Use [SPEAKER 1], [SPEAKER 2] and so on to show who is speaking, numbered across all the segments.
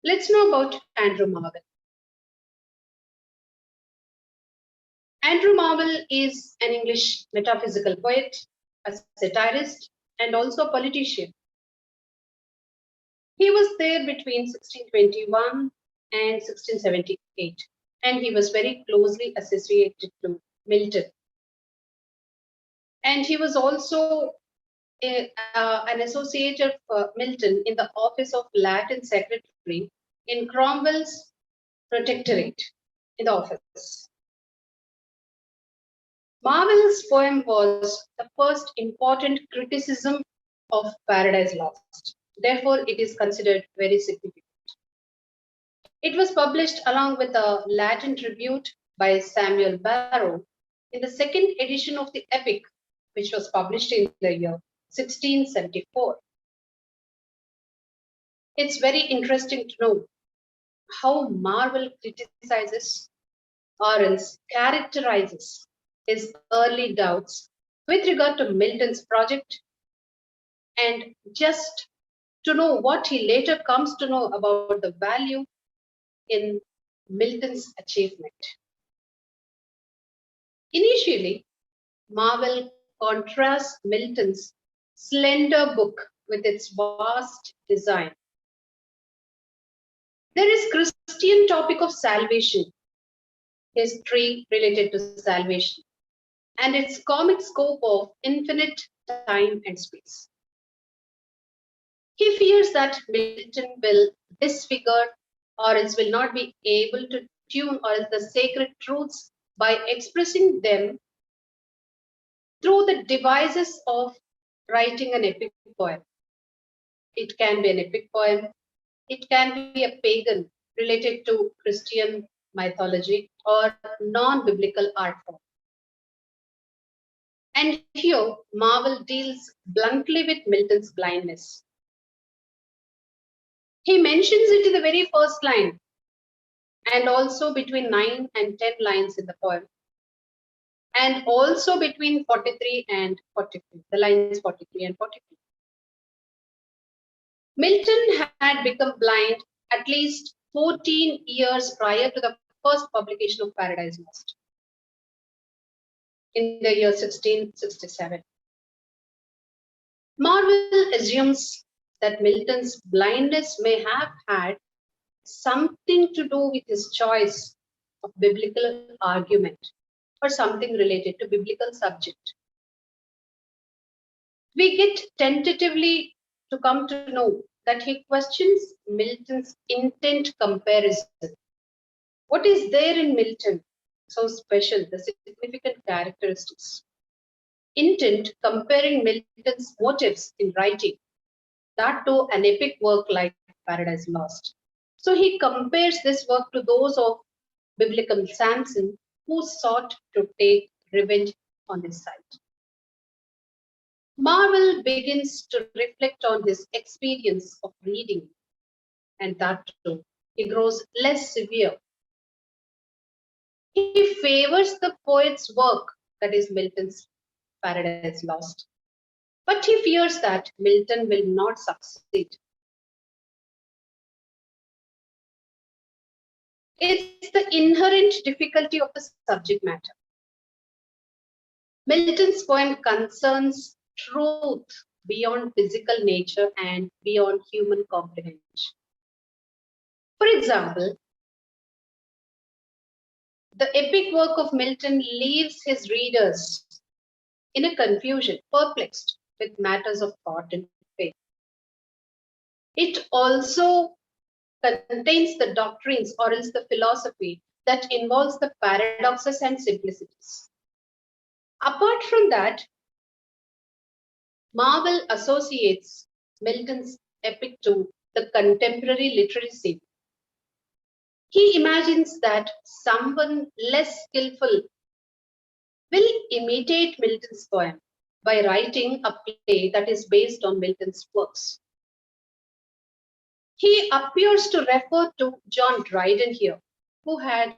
[SPEAKER 1] Let's know about Andrew Marvell. Andrew Marvell is an English metaphysical poet, a satirist, and also a politician. He was there between 1621 and 1678, and he was very closely associated to Milton. And he was also an associate of Milton in the office of Latin Secretary in Cromwell's Protectorate in the office. Marvell's poem was the first important criticism of Paradise Lost. Therefore, it is considered very significant. It was published along with a Latin tribute by Samuel Barrow in the second edition of the epic, which was published in the year 1674. It's very interesting to know how Marvell criticizes or else characterizes his early doubts with regard to Milton's project, and just to know what he later comes to know about the value in Milton's achievement. Initially, Marvell contrasts Milton's slender book with its vast design. There is Christian topic of salvation, history related to salvation, and its comic scope of infinite time and space. He fears that Milton will disfigure or else will not be able to tune or else the sacred truths by expressing them through the devices of writing an epic poem. It can be an epic poem, it can be a pagan related to Christian mythology or non-biblical art form. And here, Marvell deals bluntly with Milton's blindness. He mentions it in the very first line and also between 9 and 10 lines in the poem, and also between 43 and 43, the lines 43 and 43. Milton had become blind at least 14 years prior to the first publication of Paradise Lost in the year 1667. Marvell assumes that Milton's blindness may have had something to do with his choice of biblical argument or something related to biblical subject. We get tentatively to come to know that he questions Milton's intent comparison. What is there in Milton so special, the significant characteristics? Intent comparing Milton's motives in writing, that to an epic work like Paradise Lost. So he compares this work to those of biblical Samson who sought to take revenge on his side. Marvell begins to reflect on his experience of reading, and that too, he grows less severe. He favors the poet's work, that is Milton's Paradise Lost, but he fears that Milton will not succeed. It's the inherent difficulty of the subject matter. Milton's poem concerns truth beyond physical nature and beyond human comprehension. For example, the epic work of Milton leaves his readers in a confusion, perplexed with matters of thought and faith. It also contains the doctrines or else the philosophy that involves the paradoxes and simplicities. Apart from that, Marvell associates Milton's epic to the contemporary literary scene. He imagines that someone less skillful will imitate Milton's poem by writing a play that is based on Milton's works. He appears to refer to John Dryden here, who had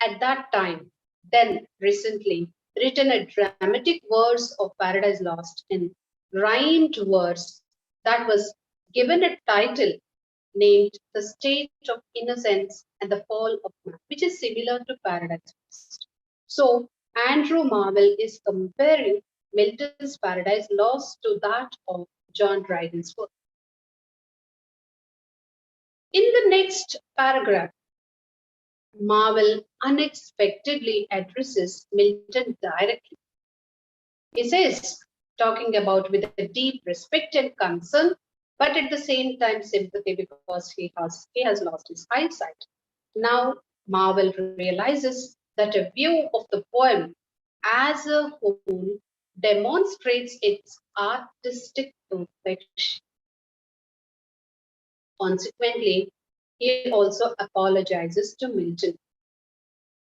[SPEAKER 1] at that time, then recently, written a dramatic verse of Paradise Lost in rhymed verse that was given a title named The State of Innocence and the Fall of Man, which is similar to Paradise Lost. So Andrew Marvell is comparing Milton's Paradise Lost to that of John Dryden's work. In the next paragraph, Marvell unexpectedly addresses Milton directly. He says, talking about with a deep respect and concern, but at the same time sympathy because he has lost his eyesight. Now Marvell realizes that a view of the poem as a whole demonstrates its artistic perfection. Consequently, he also apologizes to Milton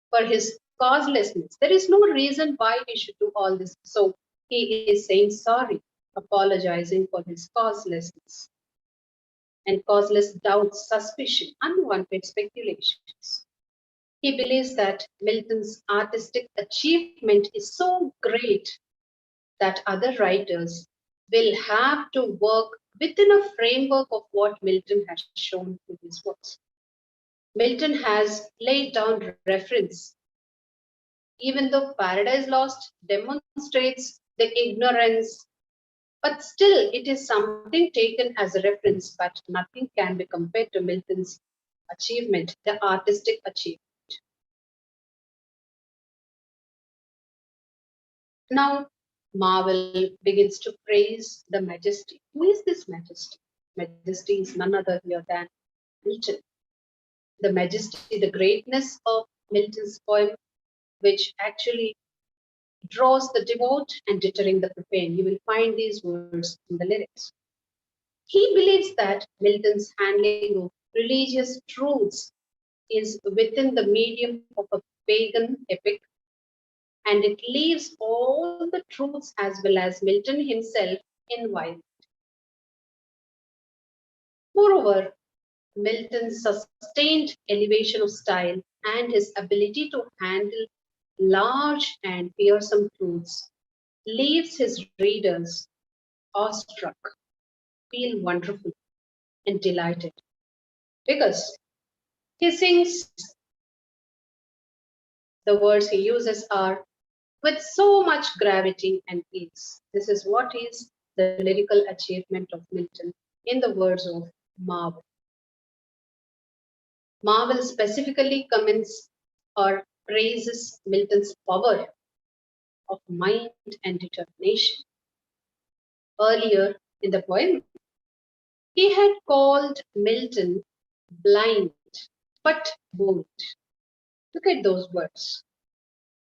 [SPEAKER 1] for his causelessness. There is no reason why he should do all this. So he is saying sorry, apologizing for his causelessness and causeless doubts, suspicion, unwanted speculations. He believes that Milton's artistic achievement is so great that other writers will have to work within a framework of what Milton has shown in his works. Milton has laid down reference, even though Paradise Lost demonstrates the ignorance, but still it is something taken as a reference, but nothing can be compared to Milton's achievement, the artistic achievement. Now, Marvell begins to praise the majesty. Who is this majesty? Majesty is none other here than Milton. The majesty, the greatness of Milton's poem, which actually draws the devout and deterring the profane. You will find these words in the lyrics. He believes that Milton's handling of religious truths is within the medium of a pagan epic, and it leaves all the truths as well as Milton himself inviolate. Moreover, Milton's sustained elevation of style and his ability to handle large and fearsome truths leaves his readers awestruck, feel wonderful and delighted because he sings, the words he uses are with so much gravity and ease. This is what is the lyrical achievement of Milton in the words of Marvell. Marvell specifically comments or praises Milton's power of mind and determination. Earlier in the poem, he had called Milton blind but bold. Look at those words.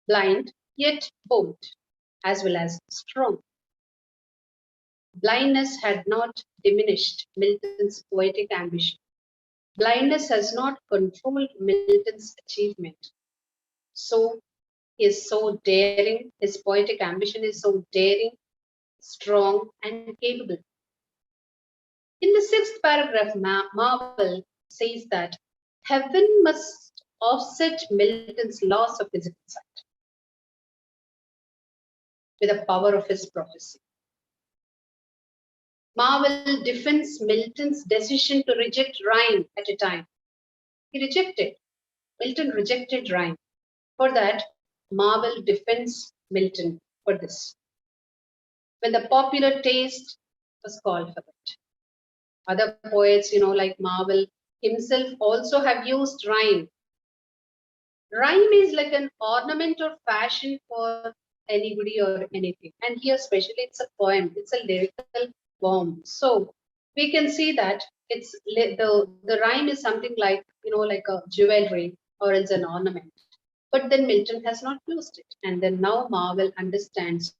[SPEAKER 1] Blind yet bold, as well as strong. Blindness had not diminished Milton's poetic ambition. Blindness has not controlled Milton's achievement. So he is so daring, his poetic ambition is so daring, strong, and capable. In the sixth paragraph, Marvell says that heaven must offset Milton's loss of physical sight with the power of his prophecy. Marvell defends Milton's decision to reject rhyme at a time. Milton rejected rhyme. For that, Marvell defends Milton for this. When the popular taste was called for it. Other poets, like Marvell himself also have used rhyme. Rhyme is like an ornament or fashion for anybody or anything. And here especially it's a poem, it's a lyrical form. So we can see that it's the rhyme is something like, like a jewelry or it's an ornament. But then Milton has not used it. And then now Marvell understands,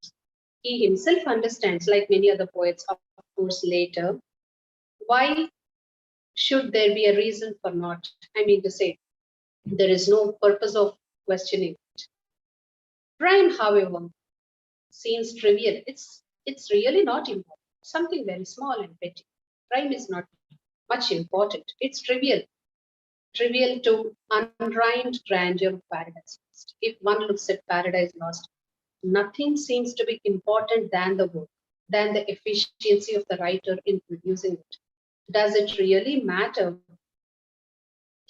[SPEAKER 1] he himself understands, like many other poets, of course, later, why should there be a reason for not? I mean to say, there is no purpose of questioning it. Rhyme, however, seems trivial. It's really not important. Something very small and petty. Rhyme is not much important. It's trivial to unrhymed grandeur of Paradise Lost. If one looks at Paradise Lost, nothing seems to be important than the work, than the efficiency of the writer in producing it. Does it really matter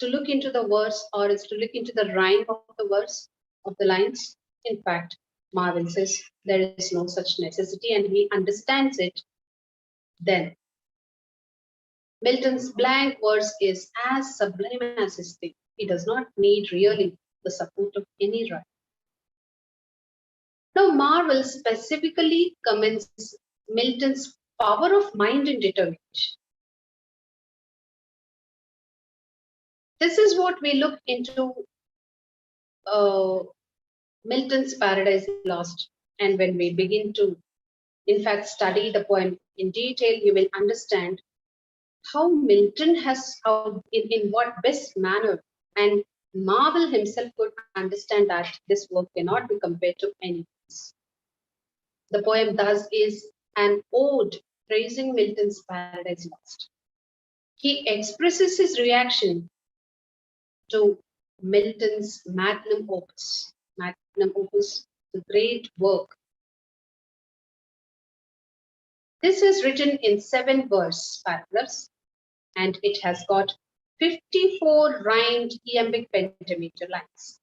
[SPEAKER 1] to look into the verse or is to look into the rhyme of the verse of the lines? In fact, Marvin says there is no such necessity and he understands it then. Milton's blank verse is as sublime as his thing. He does not need really the support of any rhyme. Now, Marvel specifically commends Milton's power of mind and determination. This is what we look into Milton's Paradise Lost. And when we begin to, in fact, study the poem in detail, you will understand how Milton has, in what best manner, and Marvel himself could understand that this work cannot be compared to any else. The poem thus is an ode praising Milton's Paradise Lost. He expresses his reaction to Milton's magnum opus. Magnum opus, the great work. This is written in 7 verse paragraphs and it has got 54 rhymed iambic pentameter lines.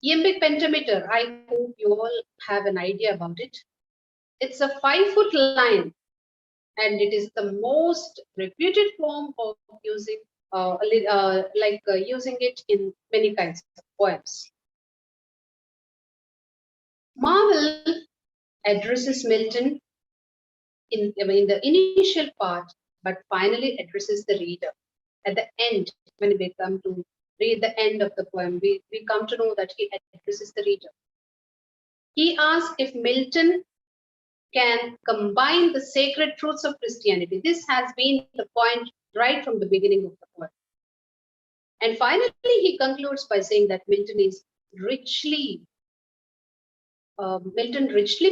[SPEAKER 1] Iambic pentameter, I hope you all have an idea about it. It's a 5-foot line and it is the most reputed form of using using it in many kinds of poems. Marvel addresses Milton in the initial part, but finally addresses the reader. At the end, when we come to read the end of the poem, we come to know that he addresses the reader. He asks if Milton can combine the sacred truths of Christianity. This has been the point right from the beginning of the poem. And finally, he concludes by saying that Milton richly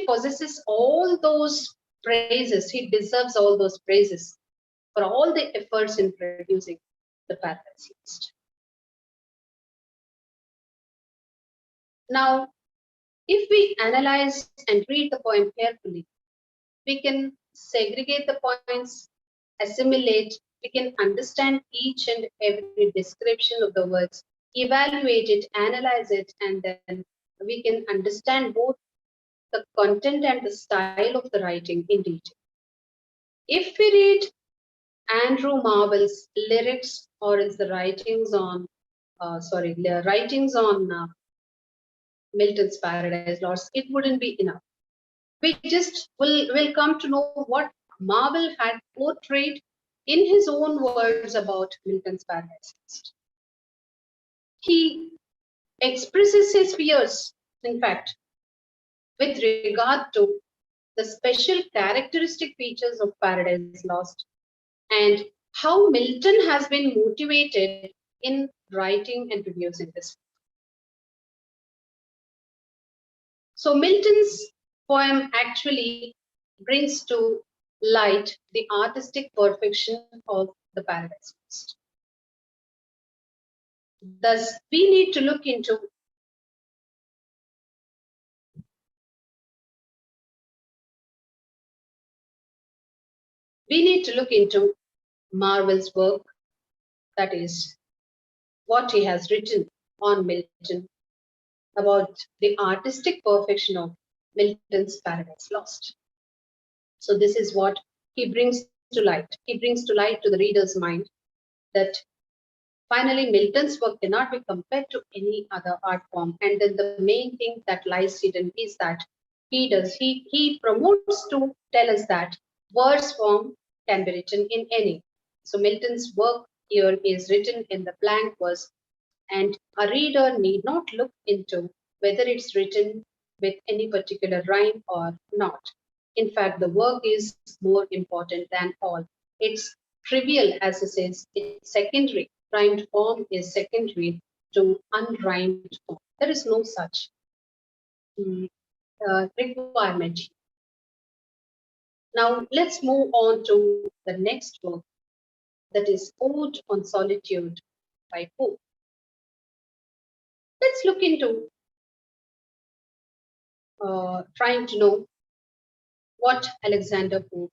[SPEAKER 1] possesses all those praises. He deserves all those praises for all the efforts in producing the Paradise Lost. Now, if we analyze and read the poem carefully, we can segregate the points, assimilate, we can understand each and every description of the words, evaluate it, analyze it, and then we can understand both the content and the style of the writing in detail. If we read Andrew Marvell's lyrics or is the writings on Milton's Paradise Lost, it wouldn't be enough. We just will come to know what Marvell had portrayed in his own words about Milton's Paradise Lost. He expresses his fears, in fact, with regard to the special characteristic features of Paradise Lost and how Milton has been motivated in writing and producing this. So Milton's poem actually brings to light the artistic perfection of the Paradise Lost. Thus, we need to look into Marvell's work, that is, what he has written on Milton about the artistic perfection of Milton's Paradise Lost. So this is what he brings to light. He brings to light to the reader's mind that finally Milton's work cannot be compared to any other art form. And then the main thing that lies hidden is that he promotes to tell us that verse form can be written in any. So Milton's work here is written in the blank verse, and a reader need not look into whether it's written with any particular rhyme or not. In fact, the work is more important than all. It's trivial, as it says, it's secondary. Rhymed form is secondary to unrhymed form. There is no such requirement. Now, let's move on to the next work, that is Ode on Solitude by Pope. Let's look into trying to know what Alexander Pope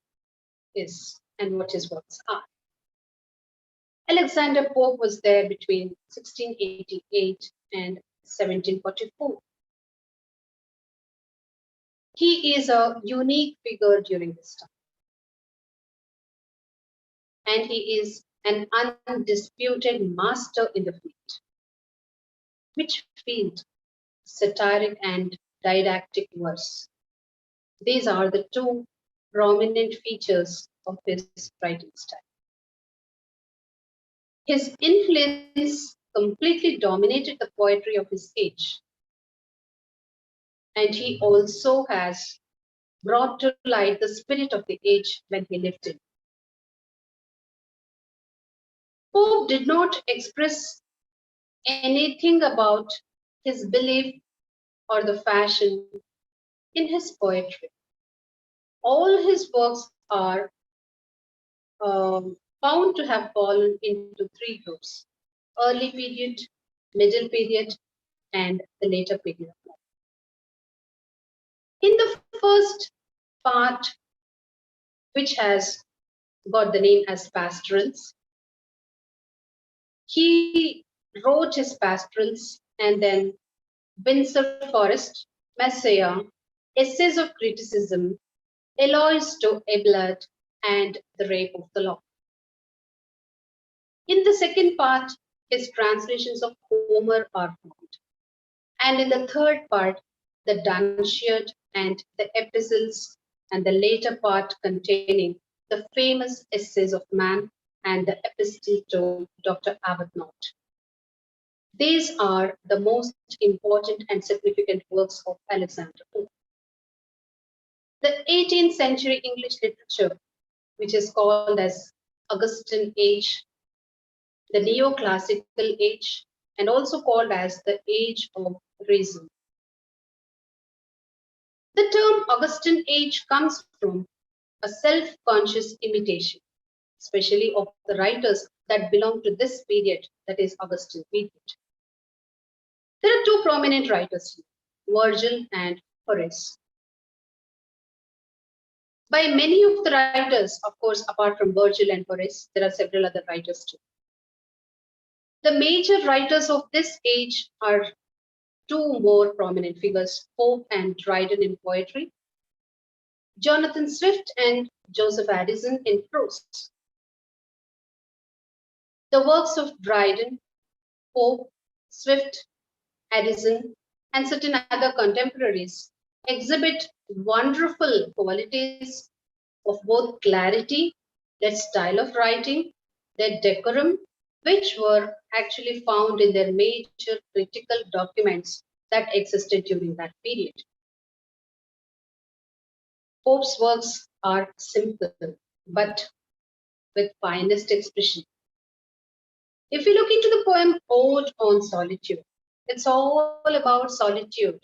[SPEAKER 1] is and what his works are. Alexander Pope was there between 1688 and 1744. He is a unique figure during this time, and he is an undisputed master in the field. Which field? Satiric and didactic verse. These are the two prominent features of his writing style. His influence completely dominated the poetry of his age, and he also has brought to light the spirit of the age when he lived in. Pope did not express anything about his belief or the fashion in his poetry. All his works are found to have fallen into three groups: early period, middle period, and the later period. In the first part, which has got the name as pastorals, he wrote his pastorals, and then Windsor Forest, Messiah, Essays of Criticism, Eloise to Eblat, and The Rape of the Lock. In the second part, his translations of Homer are found. And in the third part, the Dunciad and the Epistles, and the later part containing the famous Essays of Man and the Epistle to Dr. Arbuthnot. These are the most important and significant works of Alexander Pope. The 18th century English literature, which is called as Augustan Age, the Neoclassical Age, and also called as the Age of Reason. The term Augustan Age comes from a self-conscious imitation, especially of the writers that belong to this period, that is Augustan period. There are two prominent writers here, Virgil and Horace. By many of the writers, of course, apart from Virgil and Horace, there are several other writers too. The major writers of this age are two more prominent figures, Pope and Dryden in poetry, Jonathan Swift and Joseph Addison in prose. The works of Dryden, Pope, Swift, Addison, and certain other contemporaries exhibit wonderful qualities of both clarity, their style of writing, their decorum, which were actually found in their major critical documents that existed during that period. Pope's works are simple, but with finest expression. If we look into the poem Ode on Solitude, it's all about solitude.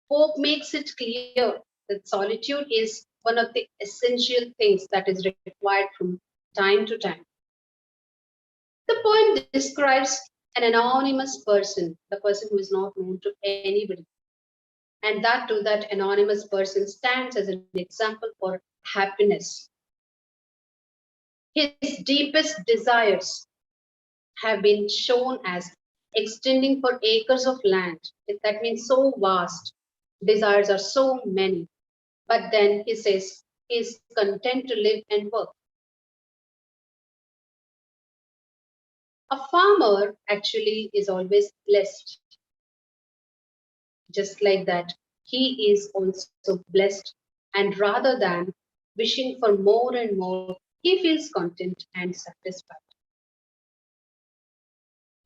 [SPEAKER 1] Pope makes it clear that solitude is one of the essential things that is required from time to time. The poem describes an anonymous person, the person who is not known to anybody. And that too, that anonymous person stands as an example for happiness. His deepest desires have been shown as extending for acres of land. That means so vast. Desires are so many. But then he says he is content to live and work. A farmer actually is always blessed. Just like that, he is also blessed. And rather than wishing for more and more, he feels content and satisfied.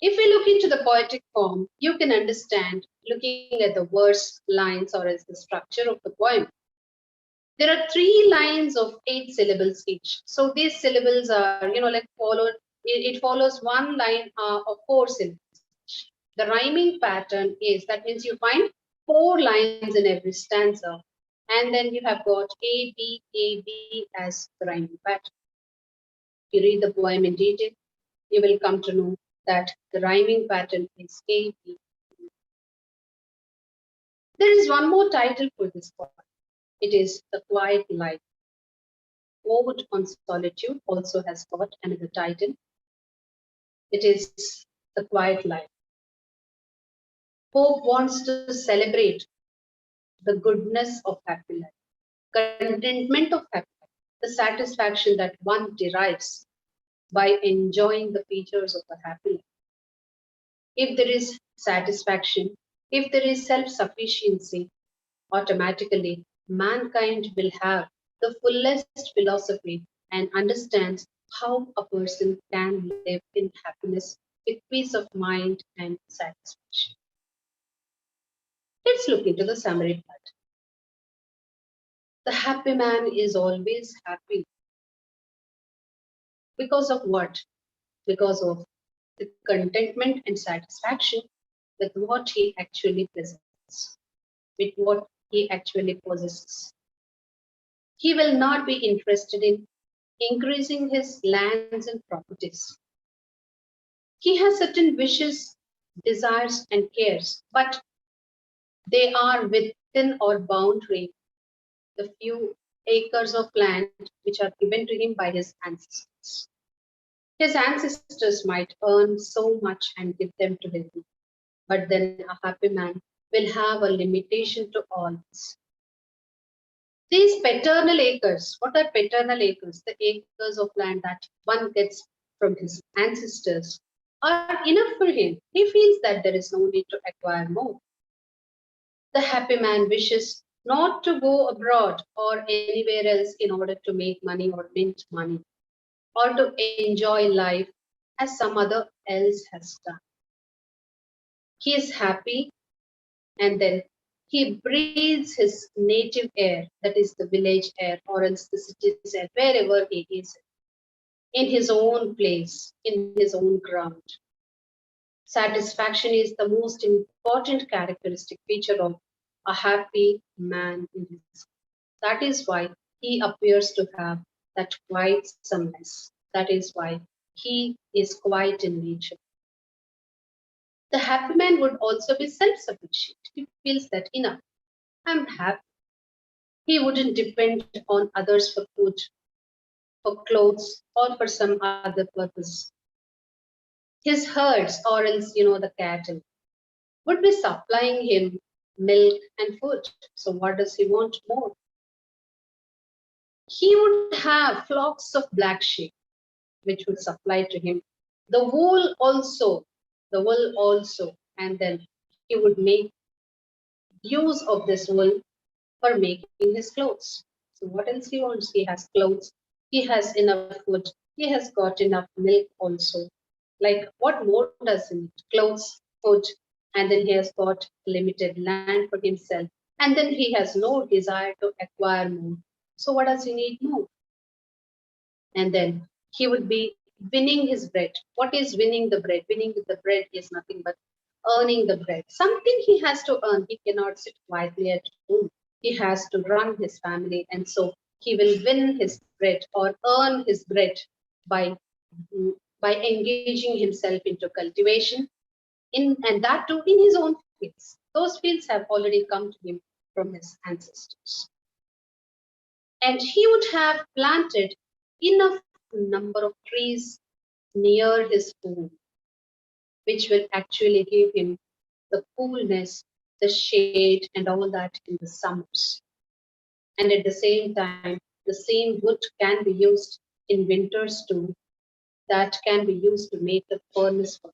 [SPEAKER 1] If we look into the poetic form, you can understand looking at the verse lines or as the structure of the poem. There are 3 lines of 8 syllables each. So these syllables are, like followed. It follows one line of 4 syllables. The rhyming pattern is, that means you find 4 lines in every stanza. And then you have got A, B as the rhyming pattern. If you read the poem in detail, you will come to know that the rhyming pattern is A, B. There is one more title for this poem. It is The Quiet Life. Ode on Solitude also has got another title. It is The Quiet Life. Pope wants to celebrate the goodness of happy life, contentment of happy life, the satisfaction that one derives by enjoying the features of a happy life. If there is satisfaction, if there is self sufficiency, automatically mankind will have the fullest philosophy and understands how a person can live in happiness with peace of mind and satisfaction. Let's look into the summary part. The happy man is always happy. Because of what? Because of the contentment and satisfaction with what he actually possesses, with what he actually possesses. He will not be interested in increasing his lands and properties. He has certain wishes, desires, and cares, but they are within or boundary the few acres of land which are given to him by his ancestors. His ancestors might earn so much and give them to him, but then a happy man will have a limitation to all this. These paternal acres, what are paternal acres? The acres of land that one gets from his ancestors are enough for him. He feels that there is no need to acquire more. The happy man wishes not to go abroad or anywhere else in order to make money or mint money or to enjoy life as some other else has done. He is happy and then he breathes his native air, that is the village air or else the city's air, wherever he is, in his own place, in his own ground. Satisfaction is the most important characteristic feature of a happy man in his. That is why he appears to have that quietsomeness. That is why he is quiet in nature. The happy man would also be self sufficient. He feels that enough. I'm happy. He wouldn't depend on others for food, for clothes, or for some other purpose. His herds, or else, the cattle, would be supplying him milk and food. So, what does he want more? He would have flocks of black sheep, which would supply to him the wool also, and then he would make use of this wool for making his clothes. So what else he wants? He has clothes, he has enough food, he has got enough milk also. Like what more does he need? Clothes, food, and then he has got limited land for himself, and then he has no desire to acquire more. So what does he need more? And then he would be winning his bread. What is winning the bread? Winning the bread is nothing but earning the bread. Something he has to earn. He cannot sit quietly at home. He has to run his family, and so he will win his bread or earn his bread by by engaging himself into cultivation and that too in his own fields. Those fields have already come to him from his ancestors. And he would have planted enough number of trees near his home, which will actually give him the coolness, the shade, and all that in the summers. And at the same time, the same wood can be used in winters too, that can be used to make a furnace for.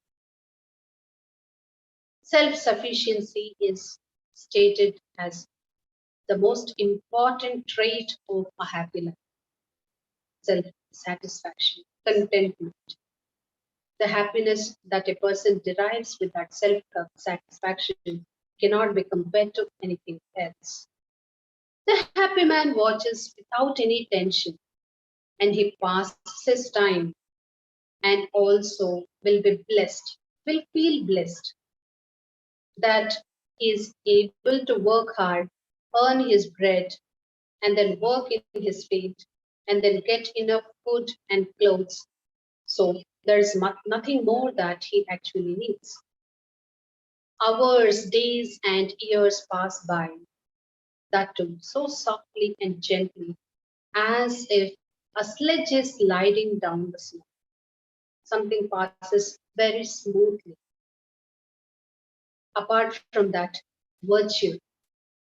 [SPEAKER 1] Self sufficiency is stated as the most important trait of a happy life. Self satisfaction, contentment, the happiness that a person derives with that self satisfaction cannot be compared to anything else. The happy man watches without any tension and he passes his time and also will be blessed, will feel blessed that he is able to work hard, earn his bread, and then work in his field, and then get enough food and clothes. So there's nothing more that he actually needs. Hours, days, and years pass by, that too so softly and gently, as if A sledge is sliding down the snow. Something passes very smoothly. Apart from that, virtue,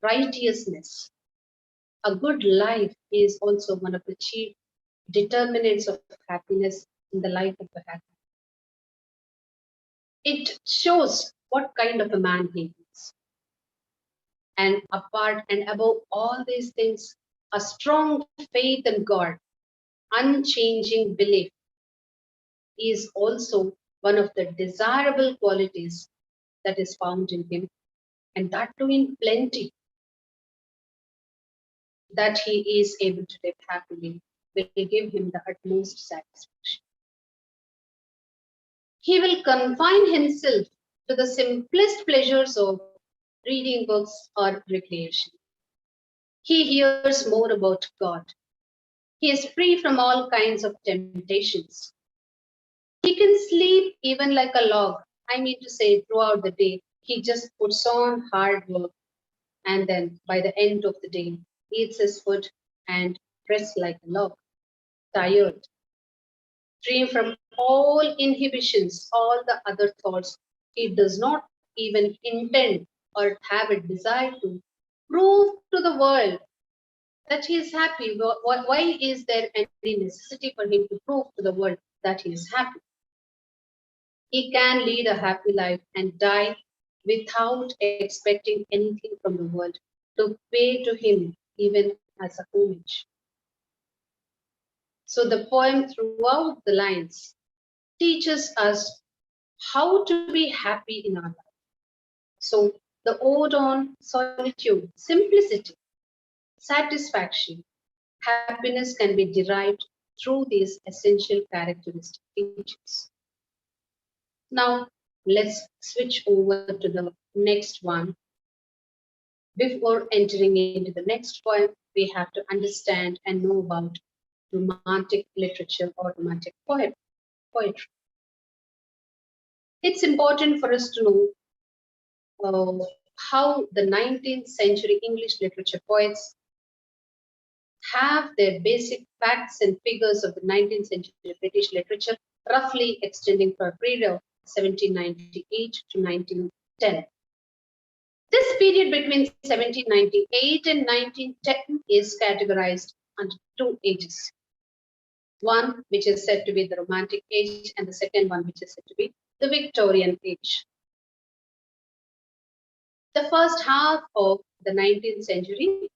[SPEAKER 1] righteousness, a good life is also one of the chief determinants of happiness in the life of a happy. It shows what kind of a man he is. And apart and above all these things, a strong faith in God, unchanging belief is also one of the desirable qualities that is found in him, and that too in plenty, that he is able to live happily will give him the utmost satisfaction. He will confine himself to the simplest pleasures of reading books or recreation. He hears more about God. He is free from all kinds of temptations. He can sleep even like a log. I mean to say, throughout the day, he just puts on hard work, and then by the end of the day, eats his food and rests like a log, tired, free from all inhibitions, all the other thoughts. He does not even intend or have a desire to prove to the world that he is happy. Why is there any necessity for him to prove to the world that he is happy? He can lead a happy life and die without expecting anything from the world to pay to him, even as a homage. So the poem throughout the lines teaches us how to be happy in our life. So the ode on solitude, simplicity, satisfaction, happiness can be derived through these essential characteristic features. Now let's switch over to the next one. Before entering into the next poem, we have to understand and know about romantic literature or romantic poetry. It's important for us to know how the 19th century English literature poets have their basic facts and figures of the 19th century British literature, roughly extending from a period of 1798 to 1910. This period between 1798 and 1910 is categorized under two ages. One which is said to be the Romantic Age, and the second one which is said to be the Victorian Age. The first half of the 19th century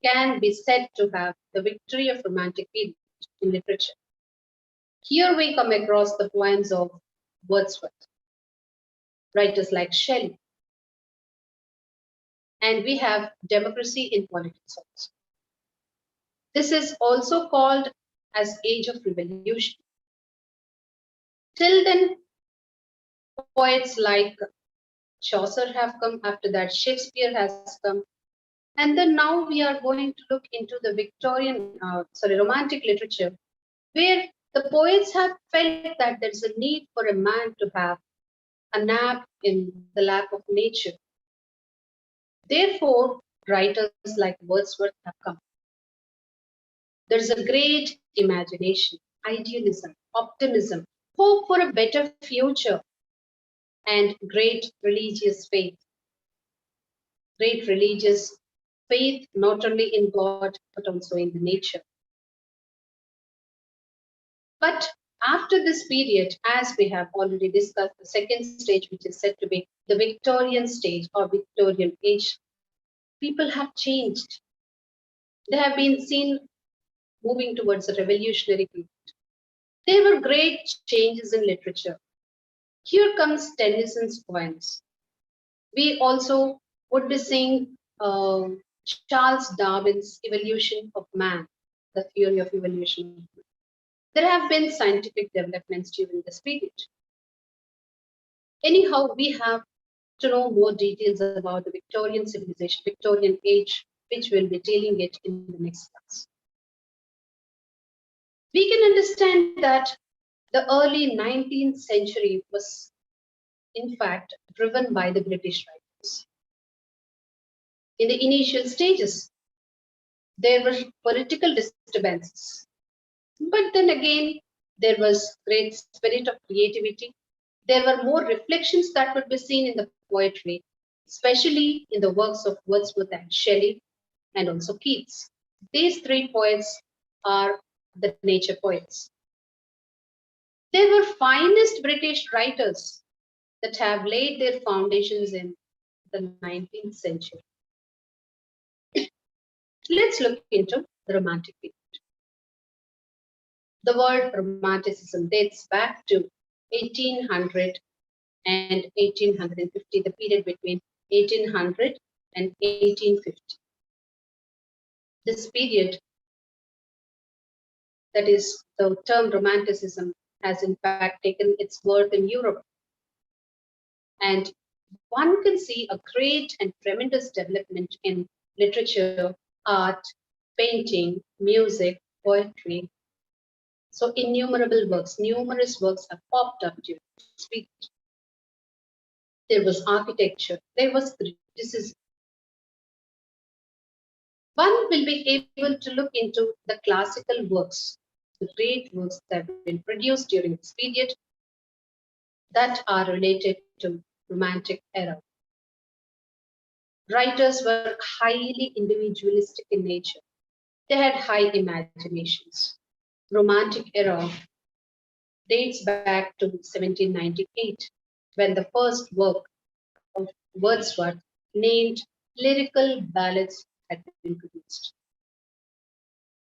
[SPEAKER 1] can be said to have the victory of Romantic period in literature. Here we come across the poems of Wordsworth, writers like Shelley, and we have democracy in politics also. This is also called as Age of Revolution. Till then, poets like Chaucer have come, after that Shakespeare has come, and then now we are going to look into the Romantic literature, where the poets have felt that there's a need for a man to have a nap in the lap of nature. Therefore, writers like Wordsworth have come. There's a great imagination, idealism, optimism, hope for a better future, and great religious faith. Great religious faith not only in God but also in the nature. But after this period, as we have already discussed, the second stage, which is said to be the Victorian stage or Victorian age, people have changed. They have been seen moving towards a revolutionary period. There were great changes in literature. Here comes Tennyson's poems. We also would be seeing Charles Darwin's Evolution of Man, the theory of evolution. There have been scientific developments during this period. Anyhow, we have to know more details about the Victorian civilization, Victorian age, which we'll be dealing it in the next class. We can understand that the early 19th century was, in fact, driven by the British writers. In the initial stages, there were political disturbances. But then again, there was great spirit of creativity. There were more reflections that could be seen in the poetry, especially in the works of Wordsworth and Shelley and also Keats. These three poets are the nature poets. They were finest British writers that have laid their foundations in the 19th century. Let's look into the Romantic period. The word Romanticism dates back to 1800 and 1850, the period between 1800 and 1850. This period, that is, the term Romanticism, has in fact taken its birth in Europe. And one can see a great and tremendous development in literature, art, painting, music, poetry. So innumerable works, numerous works have popped up during this period. There was architecture, there was criticism. One will be able to look into the classical works, the great works that have been produced during this period that are related to Romantic era. Writers were highly individualistic in nature. They had high imaginations. Romantic era dates back to 1798, when the first work of Wordsworth, named Lyrical Ballads, had been produced.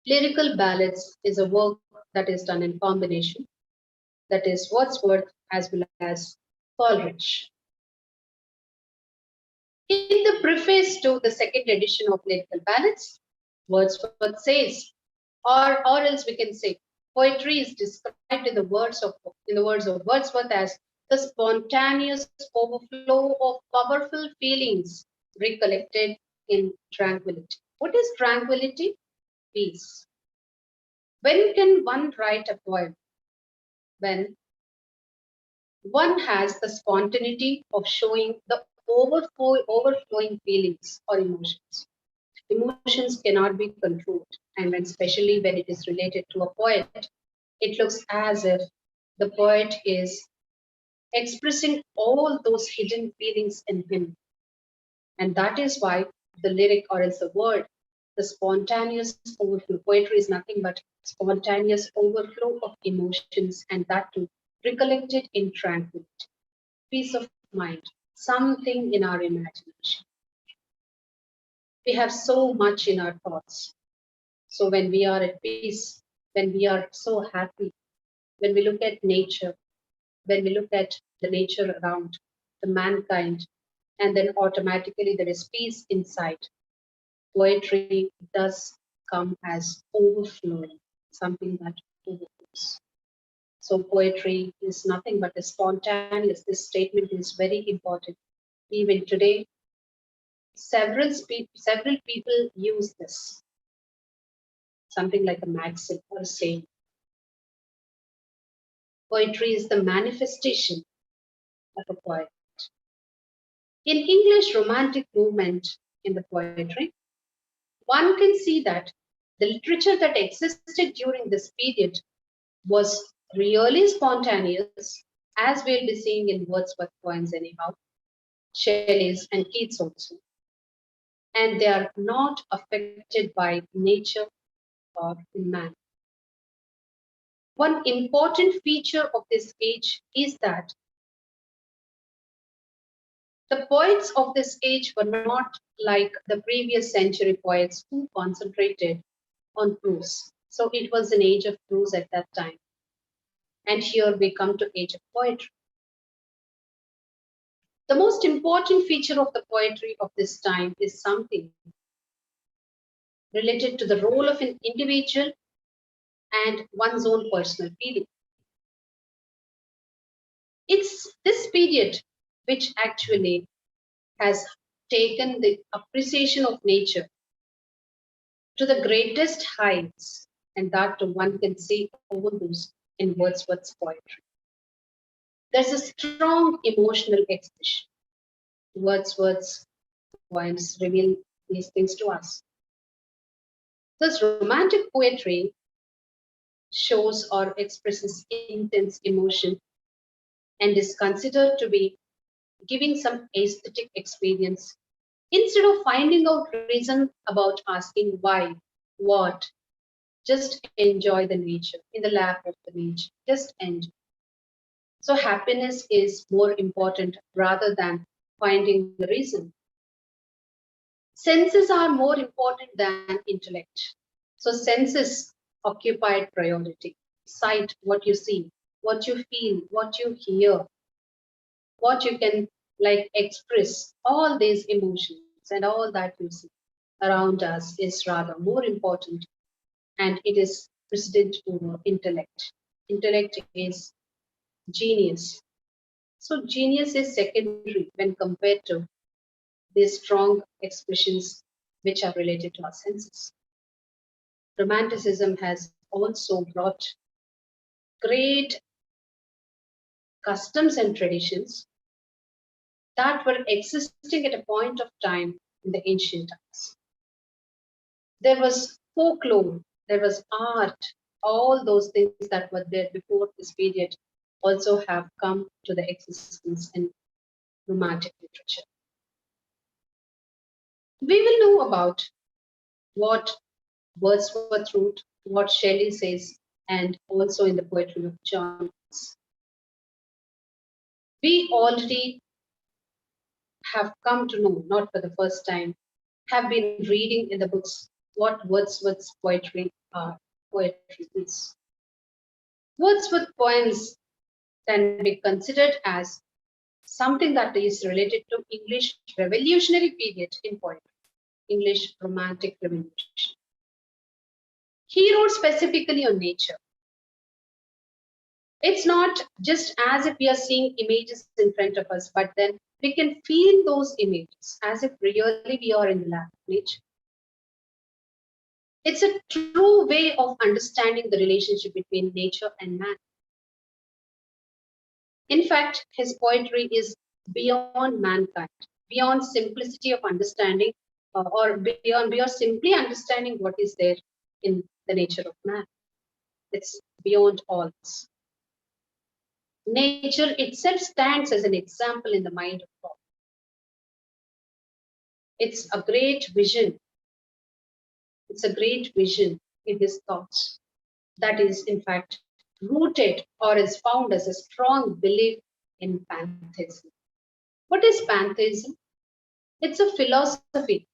[SPEAKER 1] Lyrical Ballads is a work that is done in combination, that is Wordsworth as well as Coleridge. In the preface to the second edition of Lyrical Ballads, Wordsworth says, or else we can say, poetry is described in the words of Wordsworth as the spontaneous overflow of powerful feelings recollected in tranquility. What is tranquility? Peace. When can one write a poem? When one has the spontaneity of showing the overflowing feelings or emotions. Emotions cannot be controlled, and especially when it is related to a poet, it looks as if the poet is expressing all those hidden feelings in him. And that is why the lyric, or else the word, the spontaneous overflow, poetry is nothing but spontaneous overflow of emotions, and that too recollected in tranquility, peace of mind, something in our imagination. We have so much in our thoughts. So when we are at peace, when we are so happy, when we look at nature, when we look at the nature around the mankind, and then automatically there is peace inside. Poetry does come as overflowing, something that overflows. So poetry is nothing but a spontaneous. This statement is very important. Even today, several people use this, something like a maxim or a saying. Poetry is the manifestation of a poet. In English Romantic movement in the poetry, one can see that the literature that existed during this period was really spontaneous, as we'll be seeing in Wordsworth poems anyhow, Shelley's and Keats also. And they are not affected by nature or man. One important feature of this age is that the poets of this age were not like the previous century poets who concentrated on prose. So it was an age of prose at that time. And here we come to age of poetry. The most important feature of the poetry of this time is something related to the role of an individual and one's own personal feeling. It's this period which actually has taken the appreciation of nature to the greatest heights, and that one can see all those in Wordsworth's poetry. There's a strong emotional expression. Wordsworth's poems reveal these things to us. This romantic poetry shows or expresses intense emotion and is considered to be giving some aesthetic experience. Instead of finding out reason about asking why, what, just enjoy the nature in the lap of the nature. Just enjoy. So happiness is more important rather than finding the reason. Senses are more important than intellect. So senses occupied priority. Sight, what you see, what you feel, what you hear, what you can like express, all these emotions and all that you see around us is rather more important, and it is precedent over intellect. Intellect is genius. So genius is secondary when compared to these strong expressions which are related to our senses. Romanticism has also brought great customs and traditions that were existing at a point of time in the ancient times. There was folklore, there was art, all those things that were there before this period also have come to the existence in romantic literature. We will know about what Wordsworth wrote, what Shelley says, and also in the poetry of John. We already have come to know, not for the first time, have been reading in the books what Wordsworth's poetry is. Wordsworth poems can be considered as something that is related to English revolutionary period in poetry, English romantic revolution. He wrote specifically on nature. It's not just as if we are seeing images in front of us, but then we can feel those images as if really we are in the land of nature. It's a true way of understanding the relationship between nature and man. In fact, his poetry is beyond mankind, beyond simplicity of understanding, or beyond simply understanding what is there in the nature of man. It's beyond all this. Nature itself stands as an example in the mind of God. It's a great vision. It's a great vision in his thoughts that is, in fact, rooted or is found as a strong belief in pantheism. What is pantheism? It's a philosophy.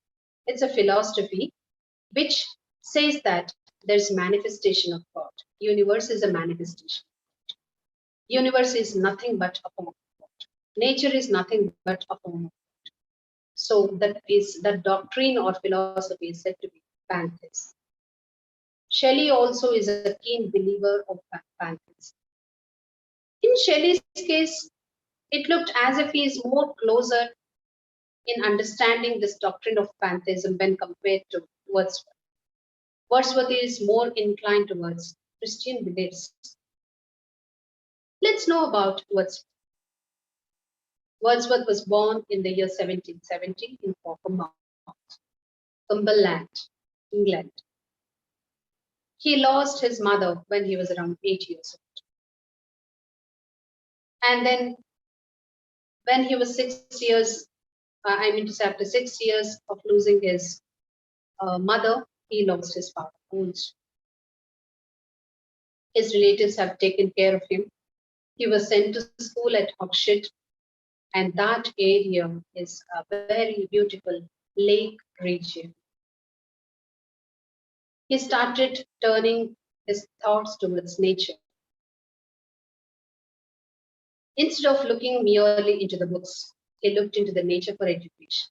[SPEAKER 1] It's a philosophy which says that there's manifestation of God. Universe is a manifestation. Universe is nothing but a form of God. Nature is nothing but a form of God. So that doctrine or philosophy is said to be pantheism. Shelley also is a keen believer of pantheism. In Shelley's case, it looked as if he is more closer in understanding this doctrine of pantheism when compared to Wordsworth. Wordsworth is more inclined towards Christian beliefs. Let's know about Wordsworth. Wordsworth was born in the year 1770 in Cockermouth, Cumberland, England. He lost his mother when he was around 8 years old. And then when he was 6 years, after 6 years of losing his mother, he lost his father also. His relatives have taken care of him. He was sent to school at Oxford, and that area is a very beautiful lake region. He started turning his thoughts towards nature. Instead of looking merely into the books, he looked into the nature for education.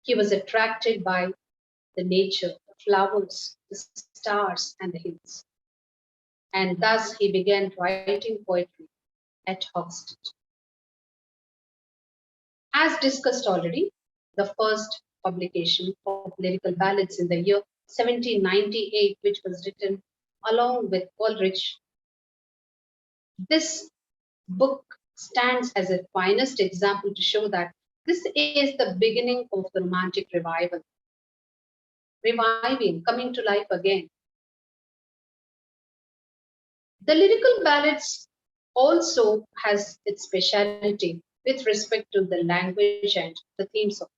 [SPEAKER 1] He was attracted by the nature, the flowers, the stars, and the hills. And thus he began writing poetry at Oxford. As discussed already, the first publication of lyrical ballads in the year 1798, which was written along with Coleridge. This book stands as a finest example to show that this is the beginning of the romantic revival, reviving, coming to life again. The lyrical ballads also has its speciality with respect to the language and the themes of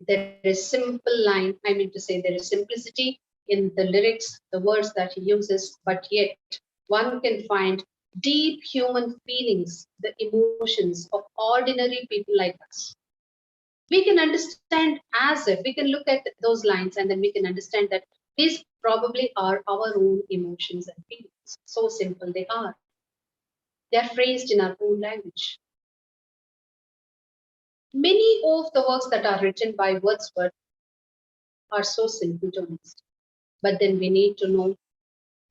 [SPEAKER 1] there is simple line, I mean to say there is simplicity in the lyrics, the words that he uses, but yet one can find deep human feelings, the emotions of ordinary people like us. We can understand as if we can look at those lines and then we can understand that these probably are our own emotions and feelings. So simple they are. They are phrased in our own language. Many of the works that are written by Wordsworth are so simple to understand. But then we need to know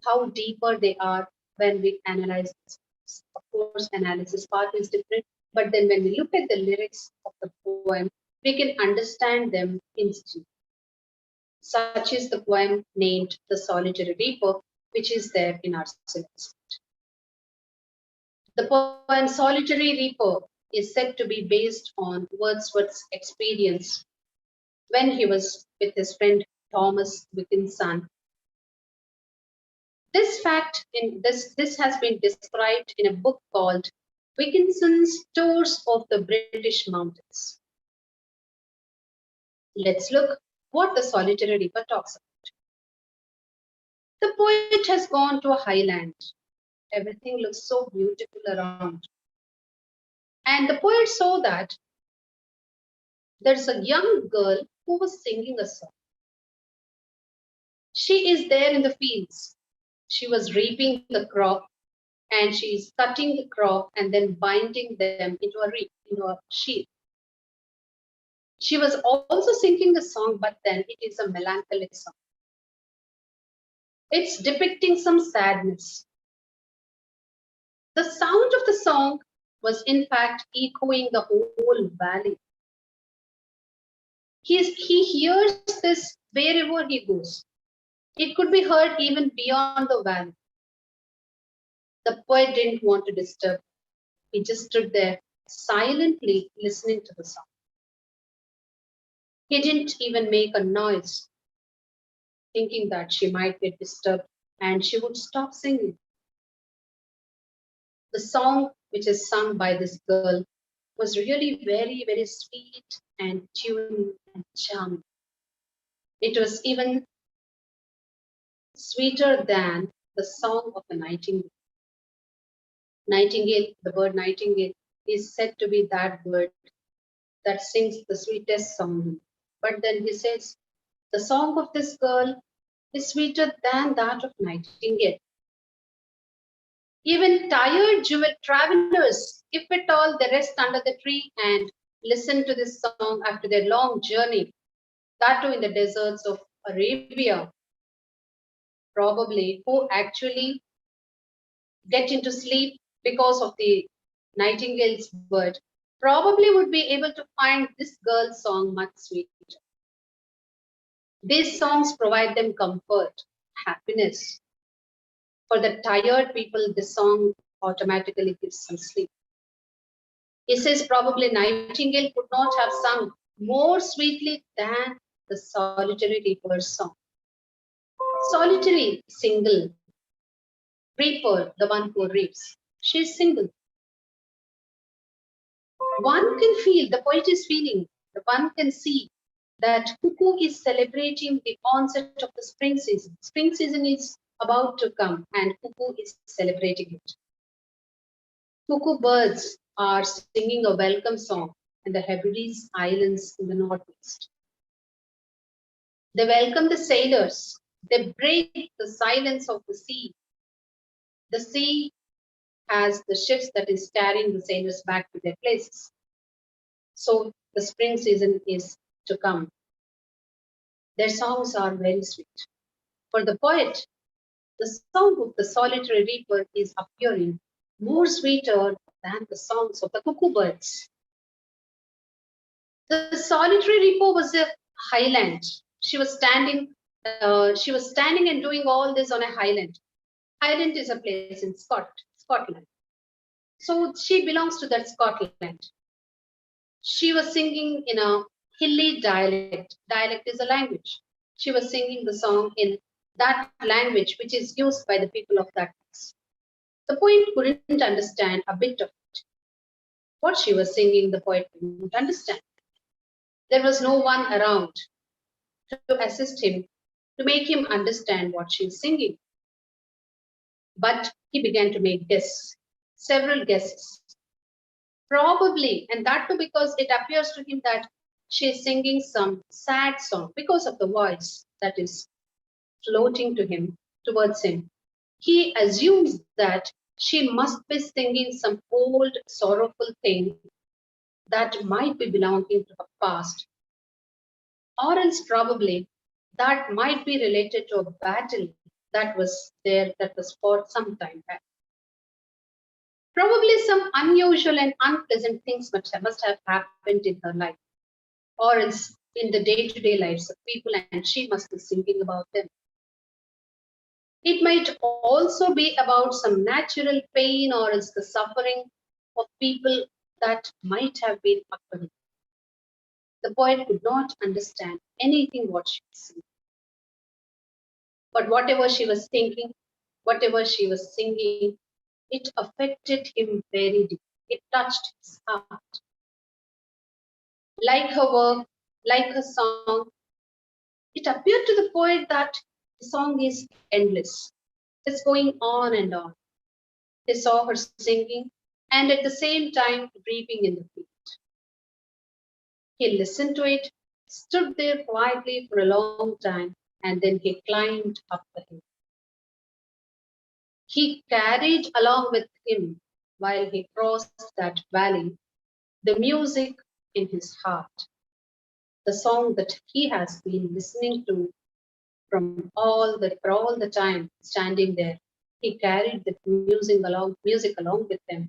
[SPEAKER 1] how deeper they are when we analyze this. Of course, analysis part is different, but then when we look at the lyrics of the poem, we can understand them instantly. Such is the poem named The Solitary Reaper, which is there in our syllabus. The poem Solitary Reaper is said to be based on Wordsworth's experience when he was with his friend Thomas Wilkinson. This fact in this has been described in a book called Wilkinson's Tours of the British Mountains. Let's look what the Solitary Reaper talks about. The poet has gone to a highland. Everything looks so beautiful around. And the poet saw that there's a young girl who was singing a song. She is there in the fields. She was reaping the crop and she is cutting the crop and then binding them into a sheaf. She was also singing a song, but then it is a melancholic song. It's depicting some sadness. The sound of the song was in fact echoing the whole valley. He hears this wherever he goes. It could be heard even beyond the valley. The poet didn't want to disturb. He just stood there silently listening to the song. He didn't even make a noise, thinking that she might get disturbed and she would stop singing. The song which is sung by this girl was really very, very sweet and tuned and charming. It was even sweeter than the song of a nightingale. Nightingale, the bird nightingale, is said to be that bird that sings the sweetest song. But then he says, the song of this girl is sweeter than that of nightingale. Even tired jewel travelers, if at all, they rest under the tree and listen to this song after their long journey, that too in the deserts of Arabia, probably, who actually get into sleep because of the nightingale's bird, probably would be able to find this girl's song much sweeter. These songs provide them comfort, happiness. For the tired people, this song automatically gives some sleep. He says probably Nightingale could not have sung more sweetly than the Solitary Reaper's song. Solitary, single. Reaper, the one who reaps. She is single. One can feel, the poet is feeling, the one can see that cuckoo is celebrating the onset of the spring season. Spring season is about to come and cuckoo is celebrating it. Cuckoo birds are singing a welcome song in the Hebrides Islands in the northwest. They welcome the sailors. They break the silence of the sea. The sea has the ships that is carrying the sailors back to their places. So the spring season is to come. Their songs are very sweet. For the poet, the song of the Solitary Reaper is appearing more sweeter than the songs of the cuckoo birds. The Solitary Reaper was a highland. She was standing and doing all this on a highland. Highland is a place in Scotland. So she belongs to that Scotland. She was singing in a hilly dialect. Dialect is a language. She was singing the song in that language which is used by the people of that place. The poet couldn't understand a bit of it. What she was singing, the poet couldn't understand. There was no one around to assist him, to make him understand what she was singing. But he began to make guesses, several guesses. Probably, and that too because it appears to him that she is singing some sad song because of the voice that is floating to him, towards him. He assumes that she must be singing some old sorrowful thing that might be belonging to her past, or else probably that might be related to a battle that was there, that was fought some time back. Probably some unusual and unpleasant things must have happened in her life, or else in the day-to-day lives of people, and she must be thinking about them. It might also be about some natural pain or else the suffering of people that might have been occurring. The poet could not understand anything what she was saying. But whatever she was thinking, whatever she was singing, it affected him very deeply. It touched his heart. Like her work, like her song, it appeared to the poet that the song is endless. It's going on and on. They saw her singing and at the same time reaping in the field. He listened to it, stood there quietly for a long time, and then he climbed up the hill. He carried along with him, while he crossed that valley, the music in his heart, the song that he has been listening to for all the time standing there. He carried the music along with him,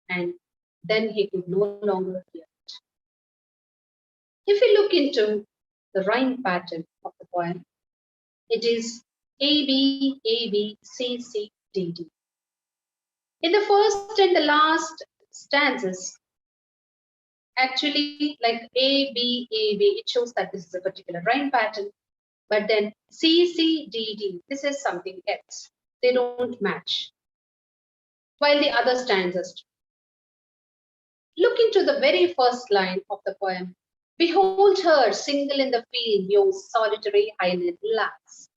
[SPEAKER 1] and then he could no longer hear it. If we look into the rhyme pattern of the poem, it is A B A B C C D D. In the first and the last stanzas, actually like A B A B, it shows that this is a particular rhyme pattern. But then C C D D, this is something else. They don't match. While the other stanzas do. Look into the very first line of the poem. Behold her, single in the field, yon solitary highland lass.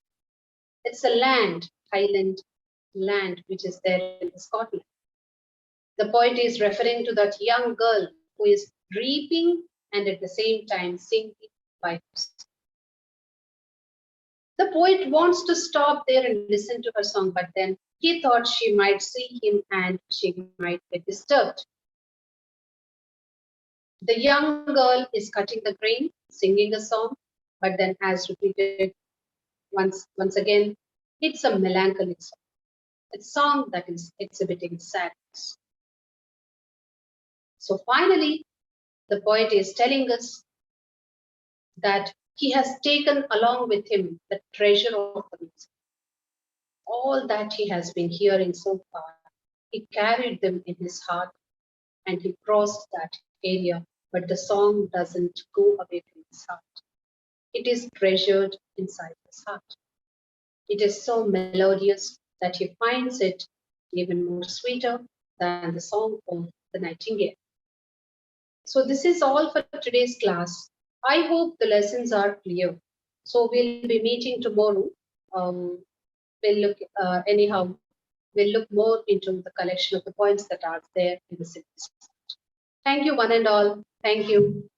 [SPEAKER 1] It's a land, highland land, which is there in Scotland. The poet is referring to that young girl who is reaping and at the same time singing by herself. The poet wants to stop there and listen to her song, but then he thought she might see him and she might get disturbed. The young girl is cutting the grain, singing a song, but then as repeated once again, it's a melancholic song. It's a song that is exhibiting sadness. So finally, the poet is telling us that he has taken along with him the treasure of the music. All that he has been hearing so far, he carried them in his heart and he crossed that area, but the song doesn't go away from his heart. It is treasured inside his heart. It is so melodious that he finds it even more sweeter than the song of the nightingale. So this is all for today's class. I hope the lessons are clear. So we'll be meeting tomorrow. We'll look anyhow. We'll look more into the collection of the poems that are there in the syllabus. Thank you, one and all. Thank you.